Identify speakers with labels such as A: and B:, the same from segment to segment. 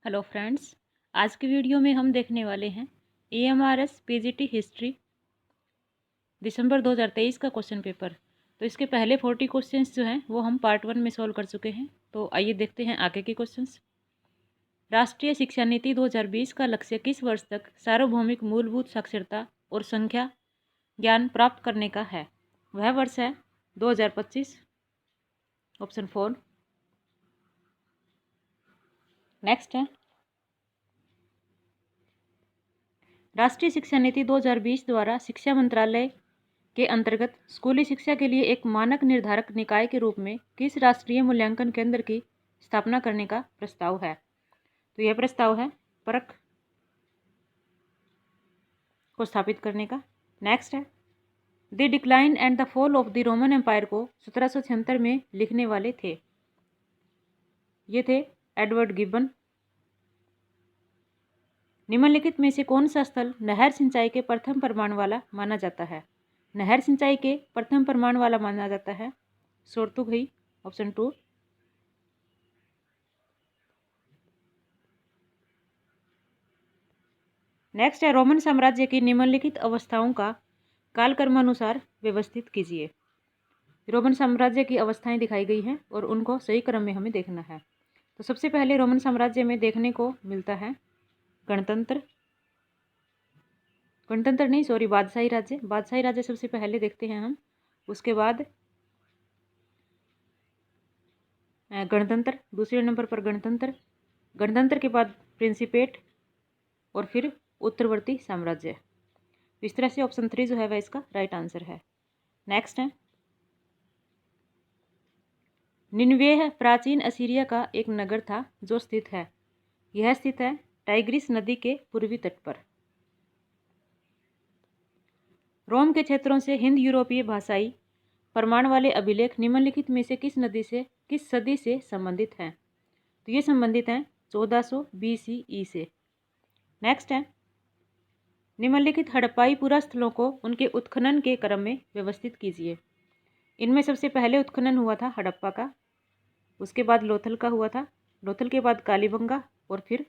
A: Hello friends, आज की video में हम देखने वाले हैं AMRS PGT हिस्ट्री दिसंबर 2023 का क्वेश्चन पेपर। तो इसके पहले 40 क्वेश्चंस जो हैं वो हम पार्ट 1 में सॉल्व कर चुके हैं। तो आइए देखते हैं आगे के क्वेश्चंस। राष्ट्रीय शिक्षा नीति 2020 का लक्ष्य किस वर्ष तक सार्वभौमिक मूलभूत साक्षरता और संख्या ज्ञान प्राप्त करने का है? वह वर्ष है 2025, ऑप्शन 4। नेक्स्ट है, राष्ट्रीय शिक्षा नीति 2020 द्वारा शिक्षा मंत्रालय के अंतर्गत स्कूली शिक्षा के लिए एक मानक निर्धारक निकाय के रूप में किस राष्ट्रीय मूल्यांकन केंद्र की स्थापना करने का प्रस्ताव है? तो यह प्रस्ताव है परख को स्थापित करने का। नेक्स्ट है, the decline and the fall of the Roman empire को 1776 में लिखने वाले थे। ये थे एडवर्ड गिब्बन। निम्नलिखित में से कौन सा स्थल नहर सिंचाई के प्रथम प्रमाण वाला माना जाता है? नहर सिंचाई के प्रथम प्रमाण वाला माना जाता है सोरतुघई, ऑप्शन 2। नेक्स्ट है, रोमन साम्राज्य की निम्नलिखित अवस्थाओं का कालक्रमानुसार व्यवस्थित कीजिए। रोमन साम्राज्य की अवस्थाएं दिखाई गई हैं और उनको सही क्रम में हमें देखना है। तो सबसे पहले रोमन साम्राज्य में देखने को मिलता है गणतंत्र नहीं, सॉरी, बादशाही राज्य सबसे पहले देखते हैं हम। उसके बाद गणतंत्र, दूसरे नंबर पर गणतंत्र के बाद प्रिंसिपेट और फिर उत्तरवर्ती साम्राज्य। इस तरह से ऑप्शन 3 जो है वह इसका राइट आंसर है। नेक्स्ट है, निन्वेह प्राचीन असीरिया का एक नगर था जो स्थित है। यह स्थित है टाइग्रिस नदी के पूर्वी तट पर। रोम के क्षेत्रों से हिंद यूरोपीय भाषाई प्रमाण वाले अभिलेख निम्नलिखित में से किस सदी से संबंधित हैं? तो ये संबंधित हैं 1400 BCE से। नेक्स्ट है, निम्नलिखित हड़प्पाई पुरास्थलों को उनके उत्खनन के क्रम में व्यवस्थित कीजिए। इनमें सबसे पहले उत्खनन हुआ था हड़प्पा का, उसके बाद लोथल का हुआ था, लोथल के बाद कालीबंगा और फिर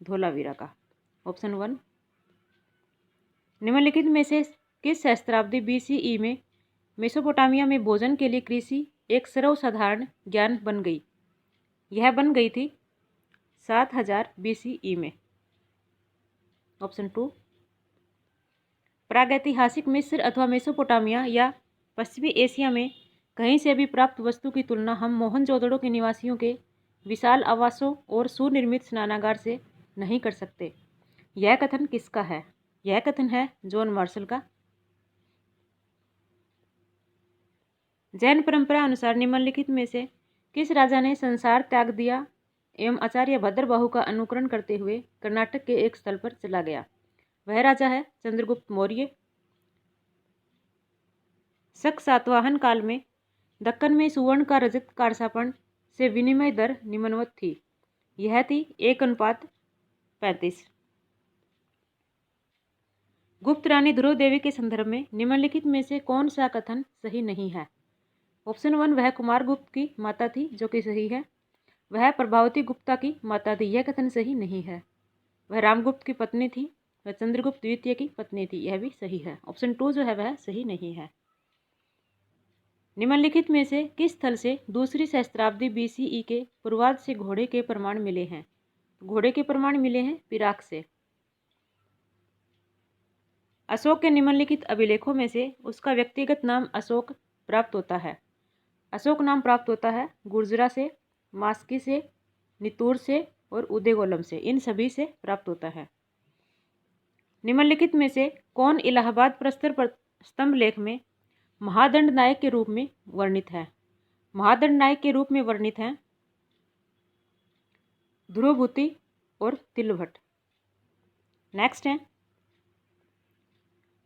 A: धोलावीरा का, ऑप्शन 1। निम्नलिखित में से किस सहस्त्राब्दी BCE में मेसोपोटामिया में भोजन के लिए कृषि एक सर्वसाधारण ज्ञान बन गई? यह बन गई थी 7000 BCE में, ऑप्शन 2। प्रागैतिहासिक मिस्र अथवा मेसोपोटामिया या पश्चिमी एशिया में कहीं से भी प्राप्त वस्तु की तुलना हम मोहनजोदड़ो के निवासियों के विशाल आवासों और सुनिर्मित स्नानागार से नहीं कर सकते। यह कथन किसका है? यह कथन है जॉन मार्शल का। जैन परंपरा अनुसार निम्नलिखित में से किस राजा ने संसार त्याग दिया एवं आचार्य भद्रबाहु का अनुकरण करते हुए कर्नाटक के एक स्थल पर चला गया? वह राजा है चंद्रगुप्त मौर्य। शक सातवाहन काल में दक्कन में सुवर्ण का रजत कारसापण से विनिमय दर निम्नवत थी। यह थी 1:35। गुप्त रानी ध्रुव देवी के संदर्भ में निम्नलिखित में से कौन सा कथन सही नहीं है? ऑप्शन 1, वह कुमार गुप्त की माता थी, जो कि सही है। वह प्रभावती गुप्ता की माता थी, यह कथन सही नहीं है। वह रामगुप्त की पत्नी थी, वह चंद्रगुप्त द्वितीय की पत्नी थी, यह भी सही है। ऑप्शन 2 जो है वह सही नहीं है। निम्नलिखित में से किस स्थल से दूसरी सहस्त्राब्दी BCE के पूर्वार्ध से घोड़े के प्रमाण मिले हैं? घोड़े के प्रमाण मिले हैं पिराक से। अशोक के निम्नलिखित अभिलेखों में से उसका व्यक्तिगत नाम अशोक प्राप्त होता है। अशोक नाम प्राप्त होता है गुर्जरा से, मास्की से, नितूर से और उदयगोलम से। इन सभी से प्राप्त होता है। निम्नलिखित में से कौन इलाहाबाद प्रस्तर स्तंभ लेख में महादंड नायक के रूप में वर्णित है? महादंड नायक के रूप में वर्णित हैं ध्रुवभूति और तिलभट्ट। नेक्स्ट है,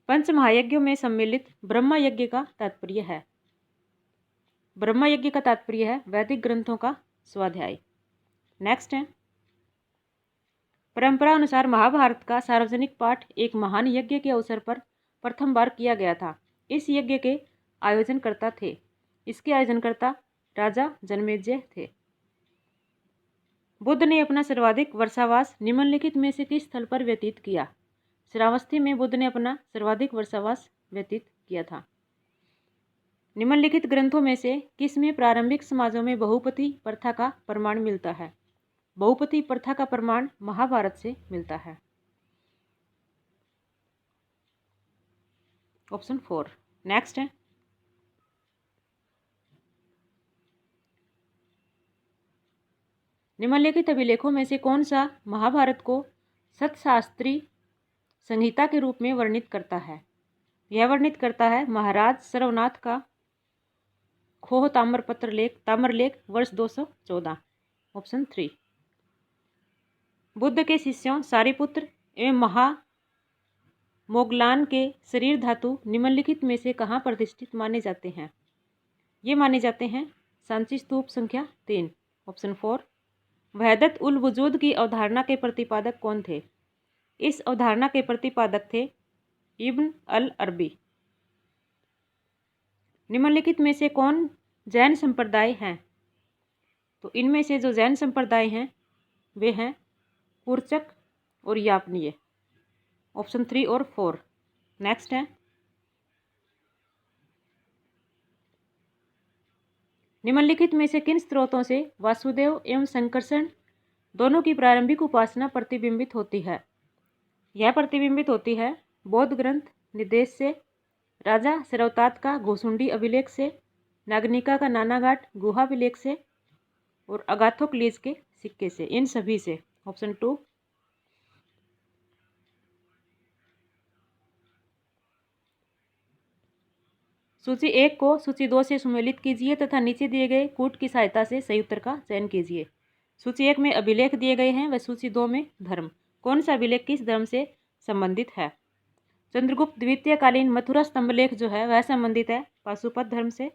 A: पंच महायज्ञों में सम्मिलित ब्रह्म यज्ञ का तात्पर्य है। ब्रह्म यज्ञ का तात्पर्य है वैदिक ग्रंथों का स्वाध्याय। नेक्स्ट है, परंपरा अनुसार महाभारत का सार्वजनिक पाठ एक महान यज्ञ के अवसर पर प्रथम बार किया गया था। इस यज्ञ के आयोजनकर्ता थे, इसके आयोजनकर्ता राजा जनमेजय थे। बुद्ध ने अपना सर्वाधिक वर्षावास निम्नलिखित में से किस स्थल पर व्यतीत किया? श्रावस्ती में बुद्ध ने अपना सर्वाधिक वर्षावास व्यतीत किया था। निम्नलिखित ग्रंथों में से किस में प्रारंभिक समाजों में बहुपति प्रथा का प्रमाण मिलता है? बहुपति प्रथा का प्रमाण महाभारत से मिलता है। ऑप्शन 4। नेक्स्ट है, निम्नलिखित अभिलेखों में से कौन सा महाभारत को सतशास्त्री संहिता के रूप में वर्णित करता है? यह वर्णित करता है महाराज सर्वनाथ का खोह ताम्रलेख वर्ष 214। ऑप्शन 3। बुद्ध के शिष्यों सारिपुत्र एवं मोगलान के शरीर धातु निम्नलिखित में से कहाँ प्रतिष्ठित माने जाते हैं? ये माने जाते हैं सांची स्तूप संख्या 3। ऑप्शन 4। वहदत उल वजूद की अवधारणा के प्रतिपादक कौन थे? इस अवधारणा के प्रतिपादक थे इब्न अल अरबी। निम्नलिखित में से कौन जैन संप्रदाय हैं? तो इनमें से जो जैन संप्रदाय हैं वे हैं पुरचक और यापनीय। ऑप्शन 3 और 4। नेक्स्ट है, निम्नलिखित में से किन स्रोतों से वासुदेव एवं संकर्षण दोनों की प्रारंभिक उपासना प्रतिबिंबित होती है? यह प्रतिबिंबित होती है बौद्ध ग्रंथ निर्देश से, राजा सरवतात का घोसुंडी अभिलेख से, नागनिका का नानाघाट गुहा अभिलेख से और अगाथोक्लीज के सिक्के से। इन सभी से। ऑप्शन 2। सूची 1 को सूची 2 से सुमेलित कीजिए तथा नीचे दिए गए कूट की सहायता से सही उत्तर का चयन कीजिए। सूची 1 में अभिलेख दिए गए हैं व सूची 2 में धर्म। कौन सा अभिलेख किस धर्म से संबंधित है? चंद्रगुप्त द्वितीय कालीन मथुरा स्तंभलेख जो है वह संबंधित है पाशुपत धर्म से।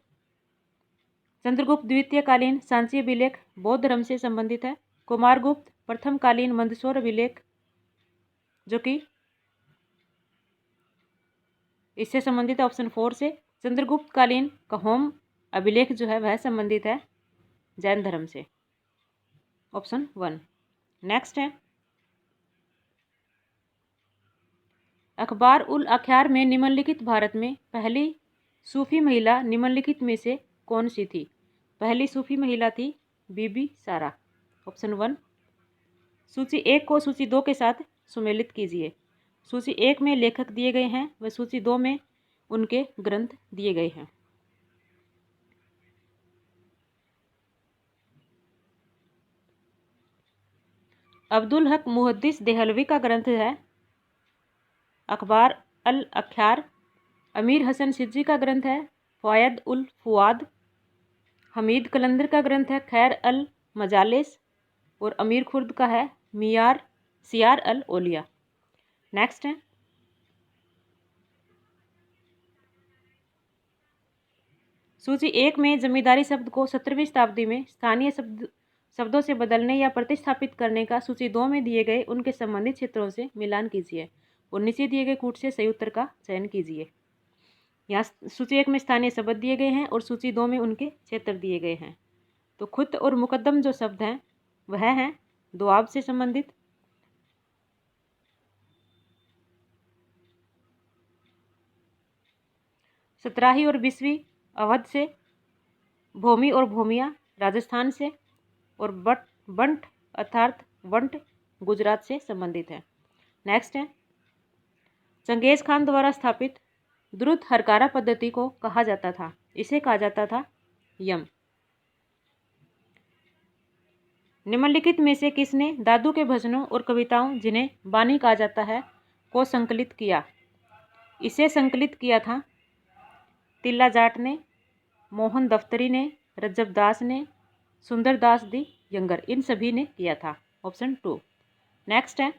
A: चंद्रगुप्त द्वितीय कालीन सांची अभिलेख बौद्ध धर्म से संबंधित है। कुमारगुप्त प्रथम कालीन मंदसौर अभिलेख जो कि इससे संबंधित है ऑप्शन 4 से। चंद्रगुप्त कालीन कहोम अभिलेख जो है वह संबंधित है जैन धर्म से। ऑप्शन 1। नेक्स्ट है, अखबार उल अख्यार में निम्नलिखित भारत में पहली सूफी महिला निम्नलिखित में से कौन सी थी? पहली सूफी महिला थी बीबी सारा। ऑप्शन 1। सूची 1 को सूची 2 के साथ सुमेलित कीजिए। सूची 1 में लेखक दिए गए हैं व सूची 2 में उनके ग्रंथ दिए गए हैं। अब्दुल हक मुहद्दिस देहलवी का ग्रंथ है अखबार अल अख्यार। अमीर हसन सिज्जी का ग्रंथ है फ़ायद उल फुआद। हमीद कलंदर का ग्रंथ है खैर अल मजालिस और अमीर खुर्द का है सियार अल ओलिया। नेक्स्ट है, सूची 1 में जमींदारी शब्द को 17वीं शताब्दी में स्थानीय शब्दों से बदलने या प्रतिस्थापित करने का सूची 2 में दिए गए उनके संबंधित क्षेत्रों से मिलान कीजिए और नीचे दिए गए कूट से सही उत्तर का चयन कीजिए। यहाँ सूची 1 में स्थानीय शब्द दिए गए हैं और सूची 2 में उनके क्षेत्र दिए गए हैं। तो खुद और मुकद्दम जो शब्द हैं वह हैं दुआब से संबंधित, सतराही और बिस्वी अवध से, भूमि और भूमिया राजस्थान से और बंट अर्थात वंट गुजरात से संबंधित है। नेक्स्ट है, चंगेज खान द्वारा स्थापित द्रुत हरकारा पद्धति को कहा जाता था? इसे कहा जाता था यम। निम्नलिखित में से किसने दादू के भजनों और कविताओं जिन्हें बानी कहा जाता है को संकलित किया? इसे संकलित किया था तिल्ला जाट ने, मोहन दफ्तरी ने, रज्जब दास ने, सुंदर दास दी यंगर। इन सभी ने किया था। ऑप्शन 2। नेक्स्ट है,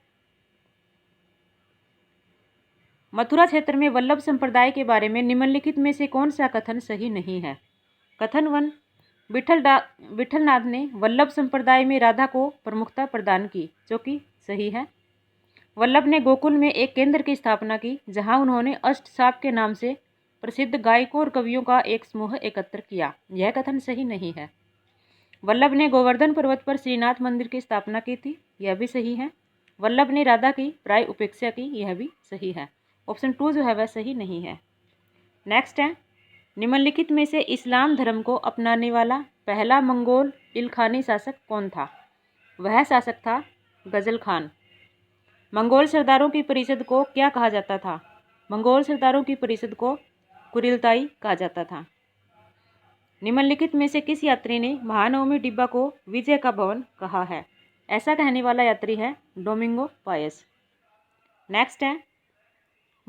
A: मथुरा क्षेत्र में वल्लभ संप्रदाय के बारे में निम्नलिखित में से कौन सा कथन सही नहीं है? कथन 1, विठलनाथ ने वल्लभ संप्रदाय में राधा को प्रमुखता प्रदान की, जो कि सही है। वल्लभ ने गोकुल में एक केंद्र की स्थापना की जहां उन्होंने अष्टसाप के नाम से प्रसिद्ध गायकों और कवियों का एक समूह एकत्र किया। यह कथन सही नहीं है। वल्लभ ने गोवर्धन पर्वत पर श्रीनाथ मंदिर की स्थापना की थी, यह भी सही है। वल्लभ ने राधा की प्राय उपेक्षा की, यह भी सही है। ऑप्शन 2 जो है वह सही नहीं है। नेक्स्ट है, निम्नलिखित में से इस्लाम धर्म को अपनाने वाला पहला मंगोल इलखानी शासक कौन था? वह शासक था गजल खान। मंगोल सरदारों की परिषद को क्या कहा जाता था? मंगोल सरदारों की परिषद को कुरिलताई कहा जाता था। निम्नलिखित में से किस यात्री ने महानवमी डिब्बा को विजय का भवन कहा है? ऐसा कहने वाला यात्री है डोमिंगो पायस। नेक्स्ट है,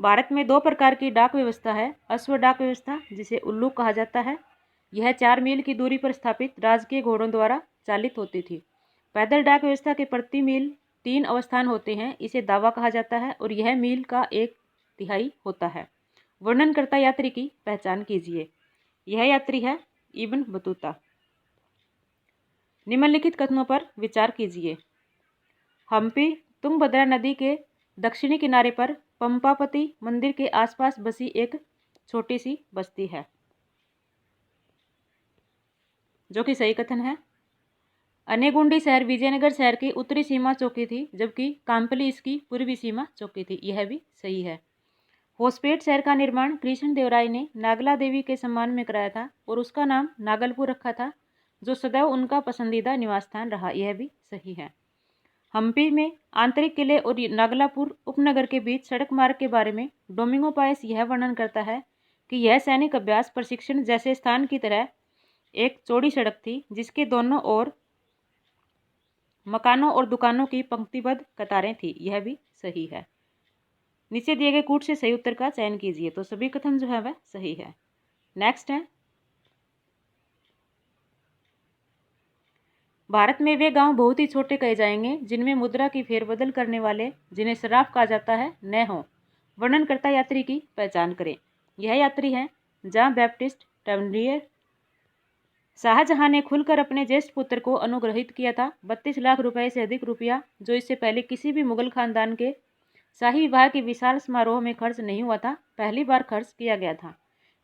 A: भारत में 2 प्रकार की डाक व्यवस्था है। अश्व डाक व्यवस्था, जिसे उल्लू कहा जाता है, यह 4 मील की दूरी पर स्थापित राजकीय घोड़ों द्वारा चालित होती थी। पैदल डाक व्यवस्था के प्रति मील 3 अवस्थान होते हैं, इसे दावा कहा जाता है और यह मील का 1/3 होता है। वर्णनकर्ता यात्री की पहचान कीजिए। यह यात्री है इब्न बतूता। निम्नलिखित कथनों पर विचार कीजिए। हम्पी तुंगभद्रा नदी के दक्षिणी किनारे पर पंपापति मंदिर के आसपास बसी एक छोटी सी बस्ती है, जो कि सही कथन है। अनेगुंडी शहर विजयनगर शहर की उत्तरी सीमा चौकी थी, जबकि कांपली इसकी पूर्वी सीमा चौकी थी, यह भी सही है। होसपेट शहर का निर्माण कृष्णदेवराय ने नागला देवी के सम्मान में कराया था और उसका नाम नागलपुर रखा था, जो सदैव उनका पसंदीदा निवास स्थान रहा, यह भी सही है। हम्पी में आंतरिक किले और नागलापुर उपनगर के बीच सड़क मार्ग के बारे में डोमिंगो पायस यह वर्णन करता है कि यह सैनिक अभ्यास प्रशिक्षण जैसे स्थान की तरह एक चौड़ी सड़क थी, जिसके दोनों ओर मकानों और दुकानों की पंक्तिबद्ध कतारें थी, यह भी सही है। नीचे दिए गए कूट से सही उत्तर का चयन कीजिए, तो सभी कथन जो है वह सही है। नेक्स्ट है, भारत में वे गांव बहुत ही छोटे कहे जाएंगे जिनमें मुद्रा की फेरबदल करने वाले, जिन्हें सराफ कहा जाता है, न हो। वर्णनकर्ता यात्री की पहचान करें। यह यात्री है जॉन बैप्टिस्ट टर्नबियर। शाहजहां ने खुलकर अपने ज्येष्ठ पुत्र को अनुग्रहित किया था 32 लाख रुपए से अधिक रुपया, जो इससे पहले किसी भी मुगल खानदान के शाही विवाह के विशाल समारोह में खर्च नहीं हुआ था, पहली बार खर्च किया गया था।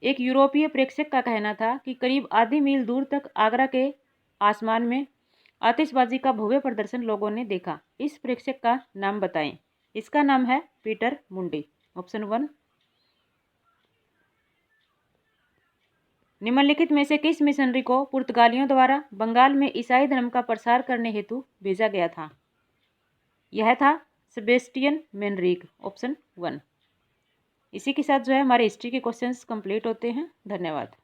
A: एक यूरोपीय प्रेक्षक का कहना था कि करीब आधी मील दूर तक आगरा के आसमान में आतिशबाजी का भव्य प्रदर्शन लोगों ने देखा। इस प्रेक्षक का नाम बताएं। इसका नाम है पीटर मुंडी। ऑप्शन 1। निम्नलिखित में से किस मिशनरी को पुर्तगालियों द्वारा बंगाल में ईसाई धर्म का प्रसार करने हेतु भेजा गया था? यह था सेबेस्टियन मैनरिक। ऑप्शन 1। इसी के साथ जो है हमारे हिस्ट्री के क्वेश्चंस कंप्लीट होते हैं। धन्यवाद।